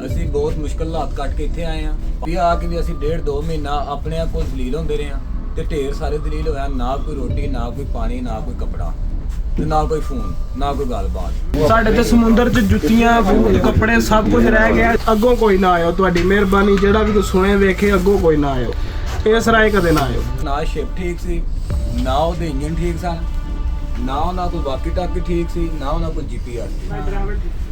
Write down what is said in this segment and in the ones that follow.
ਅਸੀਂ ਬਹੁਤ ਮੁਸ਼ਕਲ ਹਾਲਾਤ ਕੱਟ ਕੇ ਇੱਥੇ ਆਏ ਆ ਵੀ ਆ ਕੇ ਵੀ ਅਸੀਂ 1.5-2 ਮਹੀਨਾ ਆਪਣੇ ਆਪ ਕੋਲ ਦਲੀਲ ਹੁੰਦੇ ਰਹੇ ਆ ਤੇ ਢੇਰ ਸਾਰੇ ਦਲੀਲ ਹੋਇਆ। ਨਾ ਕੋਈ ਰੋਟੀ, ਨਾ ਕੋਈ ਪਾਣੀ, ਨਾ ਕੋਈ ਕੱਪੜਾ ਤੇ ਨਾ ਕੋਈ ਫੋਨ, ਨਾ ਕੋਈ ਗੱਲਬਾਤ। ਸਾਡੇ ਤੇ ਸਮੁੰਦਰ 'ਚ ਜੁੱਤੀਆਂ, ਬੂਟ, ਕੱਪੜੇ ਸਭ ਕੁਝ ਰਹਿ ਗਿਆ। ਅੱਗੋਂ ਕੋਈ ਨਾ ਆਇਓ, ਤੁਹਾਡੀ ਮਿਹਰਬਾਨੀ। ਜਿਹੜਾ ਵੀ ਕੋਈ ਸੁਣੇ ਵੇਖੇ, ਅੱਗੋਂ ਕੋਈ ਨਾ ਆਇਓ, ਇਸ ਰਾਏ ਕਦੇ ਨਾ ਆਇਓ। ਨਾ ਸ਼ਿਪ ਠੀਕ ਸੀ, ਨਾ ਉਹਦੇ ਇੰਜਨ ਠੀਕ ਸਨ, ਨਾ ਉਹਨਾਂ कोई वाकी टाकी ठीक सी, ना ਉਹਨਾਂ कोई जीपीआर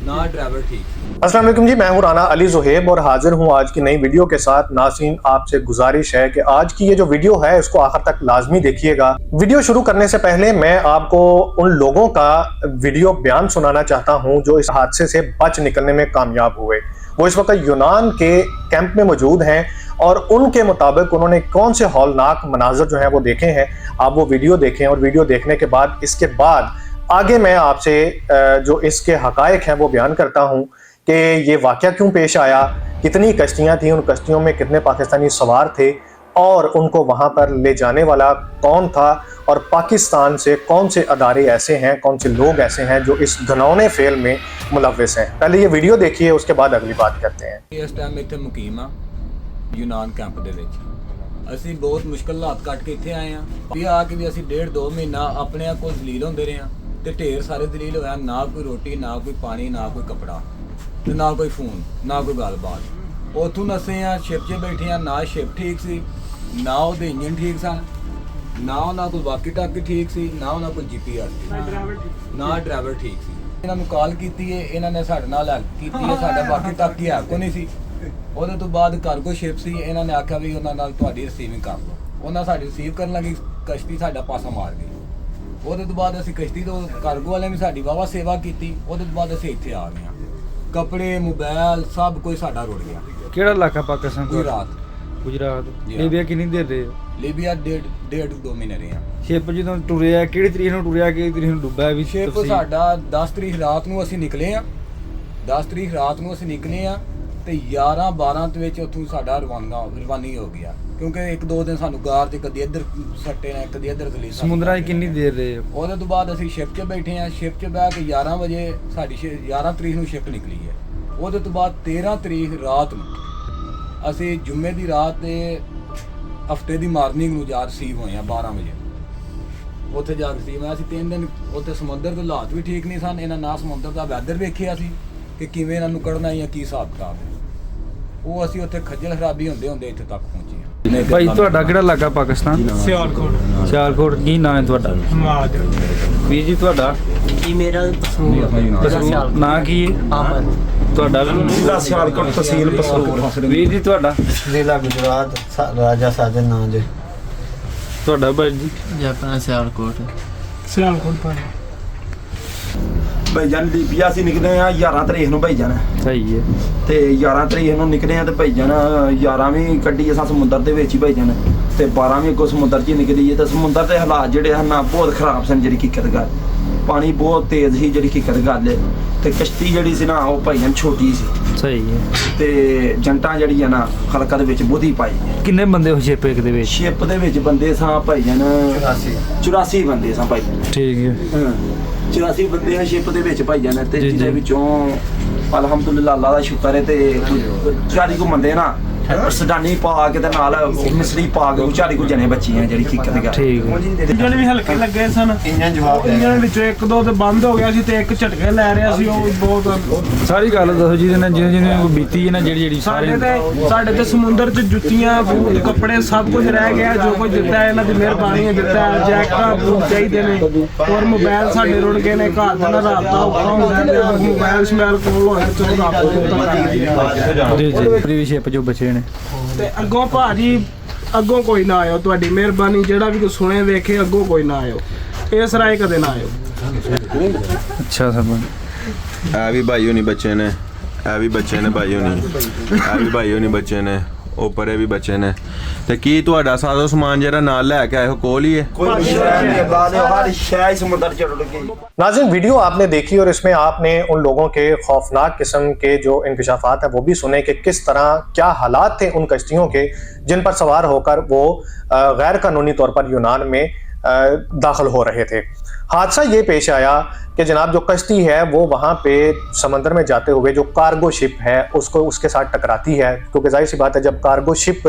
ना ड्राइवर ठीक सी। अस्सलाम वालेकुम जी, मैं हूं राना अली ज़ुहैब और हाजिर हूं आज की नई वीडियो के साथ। नाज़रीन, आपसे गुजारिश है कि आज की ये जो वीडियो है इसको आखिर तक लाजमी देखिएगा। वीडियो शुरू करने से पहले मैं आपको उन लोगों का वीडियो बयान सुनाना चाहता हूं जो इस हादसे से बच निकलने में कामयाब हुए। वो इस वक्त यूनान के कैंप में मौजूद हैं और उनके मुताबिक उन्होंने कौन से हौलनाक मनाजर जो हैं वो देखे हैं। आप वो वीडियो देखें और वीडियो देखने के बाद इसके बाद आगे मैं आपसे जो इसके हकायक हैं वो बयान करता हूँ कि ये वाक़या क्यों पेश आया, कितनी कश्तियाँ थीं, उन कश्तियों में कितने पाकिस्तानी सवार थे और उनको वहाँ पर ले जाने वाला कौन था और पाकिस्तान से कौन से अदारे ऐसे हैं, कौन से लोग ऐसे हैं जो इस घिनौने फेल में मुलव्विस हैं। पहले ये वीडियो देखिए, उसके बाद अगली बात करते हैं। इस टाइम ਇੱਥੇ ਮੁਕੀਮ ਆ ਯੂਨਾਨ ਕੈਂਪ ਦੇ ਵਿੱਚ। ਅਸੀਂ ਬਹੁਤ ਮੁਸ਼ਕਲ ਹਾਲਾਤ ਕੱਟ ਕੇ ਇੱਥੇ ਆਏ ਆ ਵੀ ਆ ਕੇ ਵੀ ਅਸੀਂ 1.5-2 ਮਹੀਨਾ ਆਪਣੇ ਆਪ ਕੋਲ ਦਲੀਲ ਹੁੰਦੇ ਰਹੇ ਆ ਤੇ ਢੇਰ ਸਾਰੇ ਦਲੀਲ ਹੋਇਆ। ਨਾ ਕੋਈ ਰੋਟੀ, ਨਾ ਕੋਈ ਪਾਣੀ, ਨਾ ਕੋਈ ਕੱਪੜਾ ਤੇ ਨਾ ਕੋਈ ਫੋਨ, ਨਾ ਕੋਈ ਗੱਲਬਾਤ। ਉੱਥੋਂ ਨਸੇ ਆ, ਸ਼ਿਪ 'ਚ ਬੈਠੇ ਆ। ਨਾ ਸ਼ਿਪ ਠੀਕ ਸੀ, ਨਾ ਉਹਦੇ ਇੰਜਨ ਠੀਕ ਸਨ, ਨਾ ਉਹਨਾਂ ਕੋਲ ਵਾਕੀ ਟਾਕੀ ਠੀਕ ਸੀ, ਨਾ ਉਹਨਾਂ ਕੋਲ जीपीआर ਸੀ, ਨਾ ਡਰਾਈਵਰ ਠੀਕ ਸੀ। ਇਹਨਾਂ ਨੂੰ ਕਾਲ ਕੀਤੀ ਹੈ, ਇਹਨਾਂ ਨੇ ਸਾਡੇ ਨਾਲ ਹੈਲਪ ਕੀਤੀ ਹੈ। ਸਾਡਾ ਵਾਕੀ ਟਾਕੀ ਹੈ ਕੋਈ ਨਹੀਂ ਸੀ। ਉਹਦੇ ਤੋਂ ਬਾਅਦ ਕਾਰਗੋ ਸ਼ਿਪ ਸੀ, ਇਹਨਾਂ ਨੇ ਆਖਿਆ ਵੀ ਉਹਨਾਂ ਨਾਲ ਤੁਹਾਡੀ ਰਿਸੀਵਿੰਗ ਕਰ ਲਓ। ਉਹਨਾਂ ਸਾਡੀ ਰਿਸੀਵ ਕਰਨ ਲੱਗੀ, ਕਸ਼ਤੀ ਸਾਡਾ ਪਾਸਾ ਮਾਰ ਗਈ। ਉਹਦੇ ਤੋਂ ਬਾਅਦ ਅਸੀਂ ਕਸ਼ਤੀ ਤੋਂ ਕਾਰਗੋ ਵਾਲਿਆਂ ਨੇ ਸਾਡੀ ਵਾਵਾ ਸੇਵਾ ਕੀਤੀ। ਉਹਦੇ ਤੋਂ ਬਾਅਦ ਅਸੀਂ ਇੱਥੇ ਆ ਗਏ ਹਾਂ। ਕੱਪੜੇ, ਮੋਬਾਈਲ ਸਭ ਕੁਝ ਸਾਡਾ ਰੁੜ ਗਿਆ। ਕਿਹੜਾ ਇਲਾਕਾ ਪਾਕਿਸਤਾਨ ਦਾ? ਗੁਜਰਾਤ। ਲੀਬੀਆ ਕਿੰਨੀ ਦੇਰ ਰਹੇ? ਲੀਬੀਆ 1.5-2 ਮਹੀਨੇ ਰਹੇ ਹਾਂ। ਸ਼ਿਪ ਜਦੋਂ ਟੁਰਿਆ ਕਿਹੜੀ ਤਰੀਕ ਨੂੰ ਟੁਰਿਆ, ਕਿਹੜੀ ਤਰੀਕ ਨੂੰ ਡੁੱਬਾ ਵੀ? ਸ਼ਿਪ ਸਾਡਾ 10 ਤਰੀਕ ਰਾਤ ਨੂੰ ਅਸੀਂ ਨਿਕਲੇ ਆ। 10 ਤਰੀਕ ਰਾਤ ਨੂੰ ਅਸੀਂ ਨਿਕਲੇ ਆ ਤੇ 11-12 ਦੇ ਵਿੱਚ ਉੱਥੋਂ ਸਾਡਾ ਰਵਾਨੀ ਹੋ ਗਿਆ। ਕਿਉਂਕਿ 1-2 ਦਿਨ ਸਾਨੂੰ ਗਾਰ ਤੇ ਕਦੀ ਇੱਧਰ ਸੱਟੇ ਨੇ, ਕਦੀ ਇੱਧਰ ਦਲੀਲ। ਸਮੁੰਦਰਾਂ 'ਚ ਕਿੰਨੀ ਦੇਰ ਰਹੇ? ਉਹਦੇ ਤੋਂ ਬਾਅਦ ਅਸੀਂ ਸ਼ਿਪ 'ਚ ਬੈਠੇ ਆ। ਸ਼ਿਪ 'ਚ ਬਹਿ ਕੇ 11 ਵਜੇ ਸਾਡੀ 11 ਤਰੀਕ ਨੂੰ ਸ਼ਿਪ ਨਿਕਲੀ ਹੈ। ਉਹਦੇ ਤੋਂ ਬਾਅਦ 13 ਤਰੀਕ ਰਾਤ ਨੂੰ ਅਸੀਂ ਜੁਮੇ ਦੀ ਰਾਤ ਤੇ ਹਫਤੇ ਦੀ ਮਾਰਨਿੰਗ ਨੂੰ ਜਾ ਰਿਸੀਵ ਹੋਏ ਆ 12 ਵਜੇ। ਉੱਥੇ ਜਾ ਰਿਸੀਵ ਹੋਇਆ। ਅਸੀਂ 3 ਦਿਨ ਉੱਥੇ ਸਮੁੰਦਰ ਦੇ ਹਾਲਾਤ ਵੀ ਠੀਕ ਨਹੀਂ ਸਨ। ਇਹਨਾਂ ਨਾ ਸਮੁੰਦਰ ਦਾ ਵੈਦਰ ਵੇਖਿਆ ਸੀ ਕਿ ਕਿਵੇਂ ਇਹਨਾਂ ਨੂੰ ਕੱਢਣਾ ਜਾਂ ਕੀ ਹਿਸਾਬ ਕਿਤਾਬ ਹੈ। ਉਹ ਅਸੀਂ ਉੱਥੇ ਖੱਜਲ ਖਰਾਬੀ ਹੁੰਦੇ ਇੱਥੇ ਤੱਕ ਪਹੁੰਚੇ। ਭਾਈ ਤੁਹਾਡਾ ਕਿਹੜਾ ਇਲਾਕਾ ਪਾਕਿਸਤਾਨ? ਸਿਆਲਕੋਟ। ਸਿਆਲਕੋਟ। ਕੀ ਨਾਂ ਹੈ ਤੁਹਾਡਾ? ਮਾਦ। ਵੀਰ ਜੀ ਤੁਹਾਡਾ ਕੀ ਮੇਰਾ ਪਸੂਰ ਨਾਂ ਕੀ ਹੈ? ਆਮਨ। ਤੁਹਾਡਾ ਜ਼ਿਲ੍ਹਾ ਸਿਆਲਕੋਟ, ਤਹਿਸੀਲ ਪਸੂਰ। ਵੀਰ ਜੀ ਤੁਹਾਡਾ? ਜ਼ਿਲ੍ਹਾ ਗੁਜਰਾਤ, ਰਾਜਾ ਸਾਜਨ ਨਾਂ ਦੇ। ਤੁਹਾਡਾ ਭਾਈ ਜੀ? ਜੀ ਆਪਣਾ ਸਿਆਲਕੋਟ। ਸਿਆਲਕੋਟ ਪਾਣੀ। ਭਾਈਜਾਨ ਲੀਬੀਆ ਅਸੀਂ ਨਿਕਲੇ ਆ 11 ਤਰੀਕ ਨੂੰ ਭਾਈਜਾਨ। ਸਹੀ ਹੈ। ਤੇ 11 ਤਰੀਕ ਨੂੰ ਨਿਕਲੇ ਆ ਤੇ ਭਾਈਜਾਨ 11 ਵੀ ਕੱਢੀ ਅਸਾਂ ਸਮੁੰਦਰ ਦੇ ਵਿੱਚ ਹੀ ਭਾਈਜਾਨ ਤੇ 12 ਵੀ ਅੱਗੋਂ ਸਮੁੰਦਰ 'ਚ ਹੀ ਨਿਕਲੀ ਹੈ। ਤੇ ਸਮੁੰਦਰ ਦੇ ਹਾਲਾਤ ਜਿਹੜੇ ਹਨ ਬਹੁਤ ਖਰਾਬ ਸਨ। ਜਿਹੜੀ ਹਕੀਕਤ ਗੱਲ, ਪਾਣੀ ਬਹੁਤ ਤੇਜ਼ ਸੀ। ਜਿਹੜੀ ਹਕੀਕਤ ਗੱਲ ਹੈ ਤੇ ਕਸ਼ਤੀ ਜਿਹੜੀ ਸੀ ਨਾ ਉਹ ਭਾਈਜਾਨ ਛੋਟੀ ਸੀ। ਸਹੀ ਹੈ। ਤੇ ਜੰਟਾਂ ਜਿਹੜੀ ਆ ਨਾ ਹਲਕਾ ਦੇ ਵਿੱਚ ਬਹੁਤੀ ਪਾਈ। ਕਿੰਨੇ ਬੰਦੇ ਹੋ ਸ਼ਿਪ ਇੱਕ ਦੇ ਵਿੱਚ? ਸ਼ਿਪ ਦੇ ਵਿੱਚ ਬੰਦੇ ਸਾਂ ਭਾਈਜਾਨ 84 ਬੰਦੇ ਸਾਂ ਭਾਈਜਾਨ। ਠੀਕ ਹੈ। 84 ਬੰਦੇ ਆ ਸ਼ਿਪ ਦੇ ਵਿੱਚ ਭਾਈਜਾਨ ਤੇ ਜੀ, ਜਿਹਦੇ ਜੀ। ਵਿੱਚੋਂ ਅਲਹਮਦੁਲਿਲਾ ਅੱਲਾ ਦਾ ਸ਼ੁਕਰ ਹੈ ਤੇ 40 ਕੁ ਬੰਦੇ ਨਾ ਸਡਾਨੀ ਪਾ ਕੇ ਤੇ ਨਾਲ ਮਿਸਰੀ ਪਾ ਕੇ 40 ਕੁ ਜਣੇ ਬੱਚੇ ਆ। ਜਿਹੜੀ ਹਕੀਕਤ ਗੱਲ ਠੀਕ ਹੈ। ਇੰਜਣ ਵੀ ਹਲਕੇ ਲੱਗੇ ਸਨ। ਇੰਜਣ ਵਿੱਚੋਂ 1-2 ਤੇ ਬੰਦ ਹੋ ਗਿਆ ਸੀ ਤੇ ਇੱਕ ਝਟਕੇ ਲੈ ਰਿਹਾ ਸੀ। ਉਹ ਬਹੁਤ ਸਾਰੀ ਗੱਲ ਦੱਸੋ ਜਿਹਦੇ ਨਾਲ ਜਿਹਨੇ ਕੋਈ ਬੀਤੀ ਹੈ ਨਾ, ਜਿਹੜੀ ਸਾਡੇ ਤੇ ਸਮੁੰਦਰ 'ਚ ਜੁੱਤੀਆਂ, ਬੂਟ, ਕੱਪੜੇ ਸਭ ਕੁਝ ਰਹਿ ਗਿਆ। ਜੋ ਕੁਝ ਦਿੱਤਾ ਹੈ ਇਹਨਾਂ ਦੀ ਮਿਹਰਬਾਨੀ ਹੈ ਦਿੱਤਾ ਹੈ। ਜੈਕਟਾਂ, ਬੂਟ ਚਾਹੀਦੇ ਨੇ ਔਰ ਮੋਬਾਈਲ ਸਾਡੇ ਰੁੜ ਗਏ ਨੇ। ਘਰ ਦੇ ਨਾਲ ਰਾਬਤਾ ਔਖਾ ਹੁੰਦਾ ਹੈ। ਮੋਬਾਈਲ ਸਮੈਲ ਕੋਲ ਹੋਏ ਚਲੋ ਰਾਬਤਾ ਜੀ ਜੀ ਪੂਰੀ ਸ਼ਿਪ ਜੋ ਬਚੇ ਨੇ। ਤੇ ਅੱਗੋਂ ਭਾਜੀ ਅੱਗੋਂ ਕੋਈ ਨਾ ਆਇਓ, ਤੁਹਾਡੀ ਮਿਹਰਬਾਨੀ। ਜਿਹੜਾ ਵੀ ਕੋਈ ਸੁਣੇ ਵੇਖੇ, ਅੱਗੋਂ ਕੋਈ ਨਾ ਆਇਓ, ਇਸ ਰਾਏ ਕਦੇ ਨਾ ਆਇਓ। ਅੱਛਾ ਸਰ। ਇਹ ਵੀ ਭਾਈ ਹੋਣੀ ਬੱਚੇ ਨੇ, ਇਹ ਵੀ ਬੱਚੇ ਨੇ ਭਾਈ ਹੋਣੀ, ਇਹ ਵੀ ਭਾਈ ਹੋਣੀ ਬੱਚੇ ਨੇ, ਉੱਪਰੇ ਵੀ ਬੱਚੇ ने। तो की ਤੁਹਾਡਾ ਸਾਰਾ ਸਮਾਨ ਜਿਹੜਾ ਨਾਲ ਲੈ ਕੇ ਆਏ ਹੋ ਕੋਲ ही है? नाज़रीन, वीडियो आपने देखी और इसमें आपने उन लोगों के खौफनाक किस्म के जो इंकशाफात हैं वो भी सुने कि किस तरह क्या हालात थे उन कश्तियों के जिन पर सवार होकर वो गैर कानूनी तौर पर यूनान में दाखिल हो रहे थे। हादसा ये पेश आया कि जनाब जो कश्ती है वो वहाँ पे समंदर में जाते हुए जो कार्गो शिप है उसको उसके साथ टकराती है, क्योंकि जाहिर सी बात है जब कार्गो शिप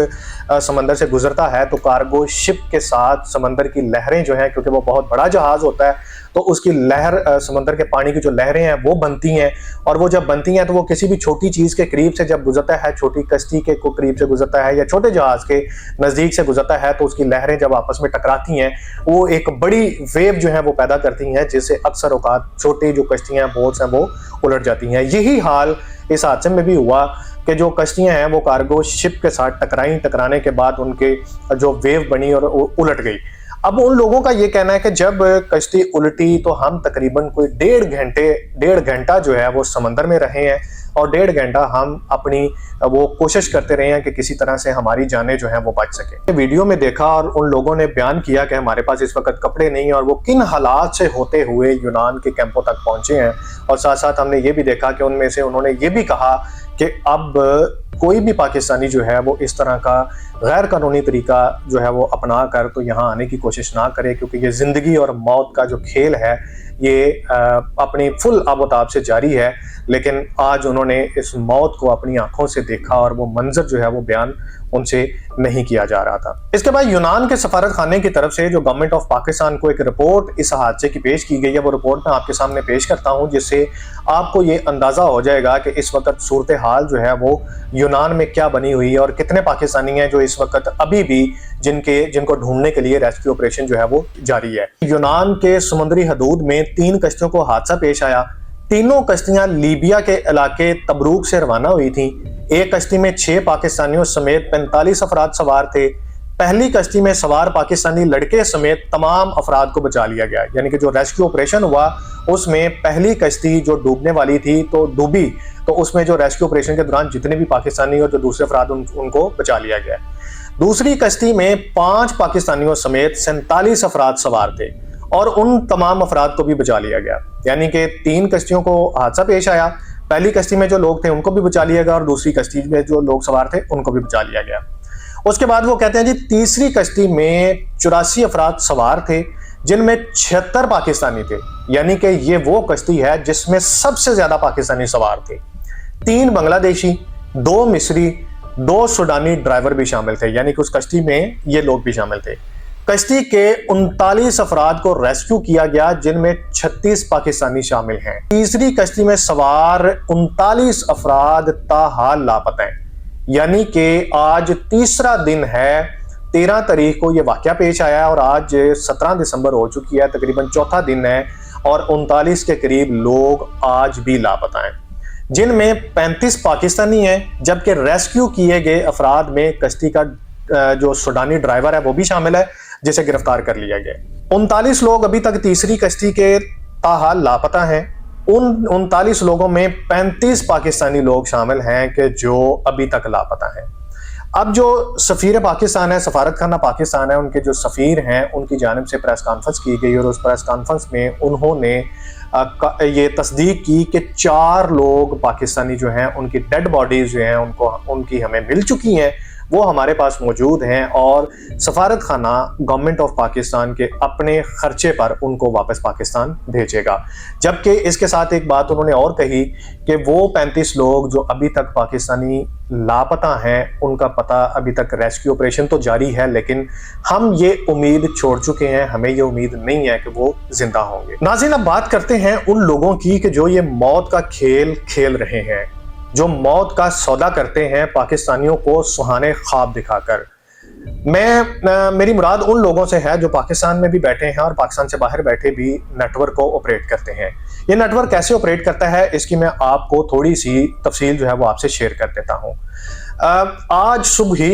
समंदर से गुजरता है तो कार्गो शिप के साथ समंदर की लहरें जो हैं, क्योंकि वो बहुत बड़ा जहाज़ होता है तो उसकी लहर समंदर के पानी की जो लहरें हैं वो बनती हैं, और वो जब बनती हैं तो वो किसी भी छोटी चीज़ के करीब से जब गुजरता है, छोटी कश्ती के को करीब से गुजरता है या छोटे जहाज़ के नज़दीक से गुजरता है, तो उसकी लहरें जब आपस में टकराती हैं वो एक बड़ी वेव जो है वो पैदा करती हैं, जिससे अक्सर औकात छोटी जो कश्तियाँ बोट्स हैं वो उलट जाती हैं। यही हाल इस हादसे में भी हुआ कि जो कश्तियाँ हैं वो कार्गो शिप के साथ टकराने के बाद उनके जो वेव बनी और उलट गई। अब उन लोगों का ये कहना है कि जब कश्ती उल्टी तो हम तकरीबन कोई डेढ़ घंटा जो है वो समंदर में रहे हैं, और 1.5 घंटा हम अपनी वो कोशिश करते रहे हैं कि किसी तरह से हमारी जानें जो हैं वो बच सके। वीडियो में देखा और उन लोगों ने बयान किया कि हमारे पास इस वक्त कपड़े नहीं हैं और वो किन हालात से होते हुए यूनान के कैंपों तक पहुंचे हैं, और साथ साथ हमने ये भी देखा कि उनमें से उन्होंने ये भी कहा कि अब कोई भी पाकिस्तानी जो है वो इस तरह का गैर कानूनी तरीका जो है वो अपना कर तो यहाँ आने की कोशिश ना करे, क्योंकि ये ज़िंदगी और मौत का जो खेल है ये अपनी फुल आबोताब से जारी है। लेकिन आज उन्होंने इस मौत को अपनी आंखों से देखा और वो मंजर जो है वो बयान उनसे नहीं किया जा रहा था। इसके बाद यूनान के सफारत खाने की तरफ से जो गवर्नमेंट ऑफ पाकिस्तान को एक रिपोर्ट इस हादसे की पेश की गई है, वो रिपोर्ट मैं आपके सामने पेश करता हूं, जिससे आपको ये अंदाज़ा हो जाएगा कि इस वक्त सूरत हाल जो है वो यूनान में क्या बनी हुई है और कितने पाकिस्तानी हैं जो इस वक्त अभी भी जिनको ढूंढने के लिए रेस्क्यू ऑपरेशन जो है वो जारी है। यूनान के समुद्री हदूद में 3 कश्तियों को हादसा पेश आया। तीनों कश्तियां लीबिया के इलाके तबरूक से रवाना हुई थीं। एक कश्ती में 6 पाकिस्तानियों समेत 45 अफराद सवार थे। पहली कश्ती में सवार पाकिस्तानी लड़के समेत तमाम अफराद को बचा लिया गया, यानी कि जो रेस्क्यू ऑपरेशन हुआ उसमें पहली कश्ती जो डूबने वाली थी तो डूबी, तो उसमें जो रेस्क्यू ऑपरेशन के दौरान जितने भी पाकिस्तानी और जो दूसरे अफराद उनको बचा लिया गया। दूसरी कश्ती में 5 पाकिस्तानियों समेत 47 अफराद सवार थे और उन तमाम अफराद को भी बचा लिया गया, यानी कि 3 कश्तियों को हादसा पेश आया। पहली कश्ती में जो लोग थे उनको भी बचा लिया गया और दूसरी कश्ती में जो लोग सवार थे उनको भी बचा लिया गया। उसके बाद वो कहते हैं जी तीसरी कश्ती में 84 अफराद सवार थे जिनमें 76 पाकिस्तानी थे, यानी कि ये वो कश्ती है जिसमें सबसे ज्यादा पाकिस्तानी सवार थे। 3 बांग्लादेशी, 2 मिस्री, 2 सूडानी ड्राइवर भी शामिल थे, यानी कि उस कश्ती में ये लोग भी शामिल थे। कश्ती के 39 अफराद को रेस्क्यू किया गया जिनमें 36 पाकिस्तानी शामिल हैं। तीसरी कश्ती में सवार 39 अफराद ताहाल लापता हैं, यानी कि आज तीसरा दिन है। 13 तारीख को ये वाकया पेश आया और आज 17 दिसंबर हो चुकी है, तकरीबन चौथा दिन है और 39 के करीब लोग आज भी लापता हैं, जिनमें 35 पाकिस्तानी हैं, जबकि रेस्क्यू किए गए अफराद में कश्ती का जो सूडानी ड्राइवर है वो भी शामिल है जिसे गिरफ्तार कर लिया गया। 39 लोग अभी तक तीसरी कश्ती के ताहाल लापता हैं। उन 39 लोगों में 35 पाकिस्तानी लोग शामिल हैं कि जो अभी तक लापता हैं। अब जो सफीर पाकिस्तान है, सफारत खाना पाकिस्तान है, उनके जो सफीर हैं उनकी जानिब से प्रेस कॉन्फ्रेंस की गई और उस प्रेस कॉन्फ्रेंस में उन्होंने ये तस्दीक की कि 4 लोग पाकिस्तानी जो हैं उनकी डेड बॉडीज जो हैं उनकी हमें मिल चुकी हैं, वो हमारे पास मौजूद हैं और सफारत खाना गवर्नमेंट ऑफ पाकिस्तान के अपने खर्चे पर उनको वापस पाकिस्तान भेजेगा। जबकि इसके साथ एक बात उन्होंने और कही कि वो 35 लोग जो अभी तक पाकिस्तानी लापता हैं उनका पता अभी तक रेस्क्यू ऑपरेशन तो जारी है, लेकिन हम ये उम्मीद छोड़ चुके हैं, हमें ये उम्मीद नहीं है कि वो जिंदा होंगे। नाज़रीन, अब बात करते हैं उन लोगों की कि जो ये मौत का खेल खेल रहे हैं, जो मौत का सौदा करते हैं पाकिस्तानियों को सुहाने ख्वाब दिखाकर। मेरी मुराद उन लोगों से है जो पाकिस्तान में भी बैठे हैं और पाकिस्तान से बाहर बैठे भी नेटवर्क को ऑपरेट करते हैं। ये नेटवर्क कैसे ऑपरेट करता है इसकी मैं आपको थोड़ी सी तफसील जो है वो आपसे शेयर कर देता हूँ। आज सुबह ही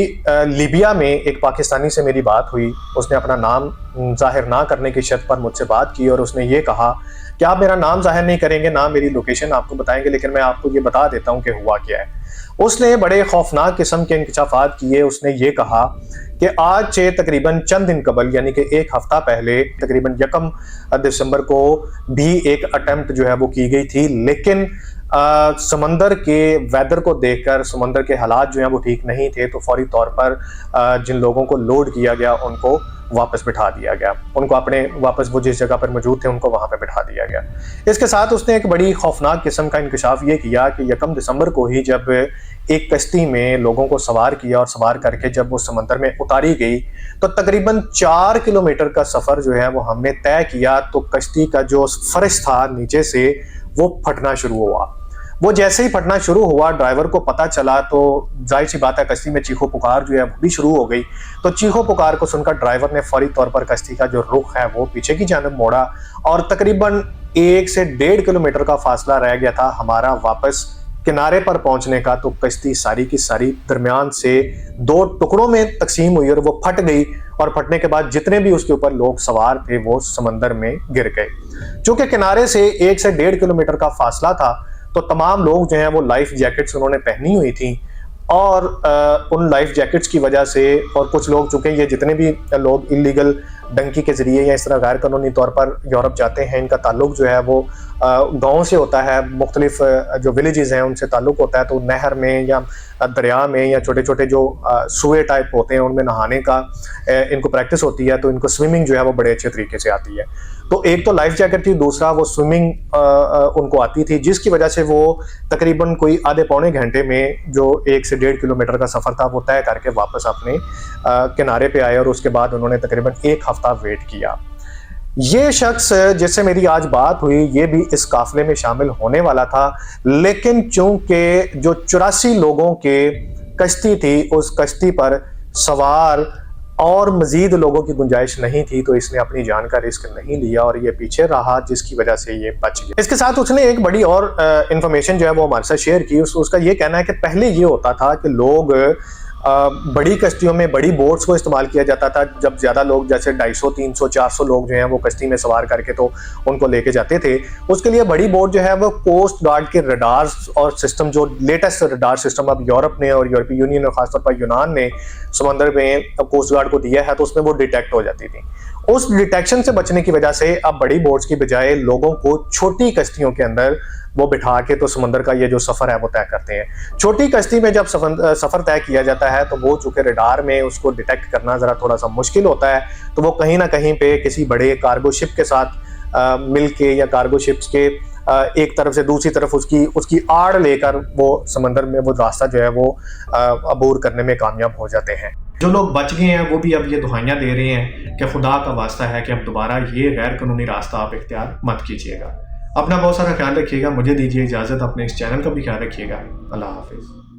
लीबिया में एक पाकिस्तानी से मेरी बात हुई। उसने अपना नाम जाहिर ना करने की शर्त पर मुझसे बात की और उसने ये कहा कि आप मेरा नाम जाहिर नहीं करेंगे, ना मेरी लोकेशन आपको बताएंगे, लेकिन मैं आपको ये बता देता हूँ कि हुआ क्या है। उसने बड़े खौफनाक किस्म के इंकशाफात किए। उसने ये कहा कि आज से तकरीबन चंद दिन कबल, यानी कि 1 हफ्ता पहले, तकरीबन 1 दिसंबर को भी एक अटेम्प्ट जो है वो की गई थी, लेकिन समंदर के वेदर को देखकर समंदर के हालात जो हैं वो ठीक नहीं थे, तो फौरी तौर पर जिन लोगों को लोड किया गया उनको वापस बिठा दिया गया, उनको अपने वापस वो जिस जगह पर मौजूद थे उनको वहाँ पे बिठा दिया गया। इसके साथ उसने एक बड़ी खौफनाक किस्म का इंकशाफ ये किया कि 1 दिसंबर को ही जब एक कश्ती में लोगों को सवार किया और सवार करके जब वो समंदर में उतारी गई तो तकरीबन 4 किलोमीटर का सफ़र जो है वो हमने तय किया, तो कश्ती का जो फर्श था नीचे से वो फटना शुरू हुआ। वो जैसे ही फटना शुरू हुआ ड्राइवर को पता चला तो जाहिर सी बात है कश्ती में चीखो पुकार जो है वो भी शुरू हो गई। तो चीखो पुकार को सुनकर ड्राइवर ने फौरी तौर पर कश्ती का जो रुख है वो पीछे की जानब मोड़ा और तकरीबन 1 से 1.5 किलोमीटर का फासला रह गया था हमारा वापस किनारे पर पहुंचने का। तो कश्ती सारी की सारी दरमियान से 2 टुकड़ों में तकसीम हुई और वो फट गई, और फटने के बाद जितने भी उसके ऊपर लोग सवार थे वो समंदर में गिर गए। चूंकि किनारे से 1 से 1.5 किलोमीटर का फासला था तो तमाम लोग जो हैं वो लाइफ जैकेट्स उन्होंने पहनी हुई थी, और उन लाइफ जैकेट्स की वजह से, और कुछ लोग चूँकि ये जितने भी लोग इलीगल डंकी के ज़रिए या इस तरह गैर कानूनी तौर पर यूरोप जाते हैं, इनका ताल्लुक जो है वो गाँव से होता है, मुख्तलिफ जो विलेजेस हैं उनसे ताल्लुक होता है। तो नहर में या दरिया में या छोटे छोटे जो सुए टाइप होते हैं उनमें नहाने का इनको प्रैक्टिस होती है, तो इनको स्विमिंग जो है वो बड़े अच्छे तरीके से आती है। तो एक तो लाइफ जैकेट थी, दूसरा वो स्विमिंग उनको आती थी, जिसकी वजह से वो तकरीबन कोई आधे पौने घंटे में जो 1 से 1.5 किलोमीटर का सफ़र था वो तय करके वापस अपने किनारे पे आए, और उसके बाद उन्होंने तकरीबन 1 हफ्ता वेट किया। ये शख्स जिससे मेरी आज बात हुई ये भी इस काफिले में शामिल होने वाला था, लेकिन चूंकि जो 84 लोगों के कश्ती थी उस कश्ती पर सवार और मजीद लोगों की गुंजाइश नहीं थी, तो इसने अपनी जान का रिस्क नहीं लिया और ये पीछे रहा, जिसकी वजह से ये बच गया। इसके साथ उसने एक बड़ी और इंफॉर्मेशन जो है वो हमारे साथ शेयर की। उसका ये कहना है कि पहले ये होता था कि लोग बड़ी कश्तियों में बड़ी बोट्स को इस्तेमाल किया जाता था, जब ज़्यादा लोग जैसे 250, 300, 400 लोग जो हैं वो कश्ती में सवार करके तो उनको लेके जाते थे। उसके लिए बड़ी बोट जो है वो कोस्ट गार्ड के रडार्स और सिस्टम, जो लेटेस्ट रडार सिस्टम अब यूरोप ने और यूरोपीय यूनियन और ख़ासतौर पर यूनान ने समंदर में कोस्ट गार्ड को दिया है, तो उसमें वो डिटेक्ट हो जाती थी। उस डिटेक्शन से बचने की वजह से अब बड़ी बोट्स की बजाय लोगों को छोटी कश्तियों के अंदर वो बिठा के तो समंदर का ये जो सफ़र है वो तय करते हैं। छोटी कश्ती में जब सफ़र तय किया जाता है तो वो चूँकि रडार में उसको डिटेक्ट करना ज़रा थोड़ा सा मुश्किल होता है, तो वो कहीं ना कहीं पे किसी बड़े कार्गो शिप के साथ मिल के या कार्गो शिप्स के एक तरफ से दूसरी तरफ उसकी आड़ लेकर वो समंदर में वो रास्ता जो है वो अबूर करने में कामयाब हो जाते हैं। जो लोग बच गए हैं वो भी अब ये दुहाइयाँ दे रहे हैं कि खुदा का वास्ता है कि अब दोबारा ये गैर कानूनी रास्ता आप इख्तियार मत कीजिएगा। अपना बहुत सारा ख्याल रखिएगा, मुझे दीजिए इजाज़त, अपने इस चैनल का भी ख्याल रखिएगा। अल्लाह हाफिज़।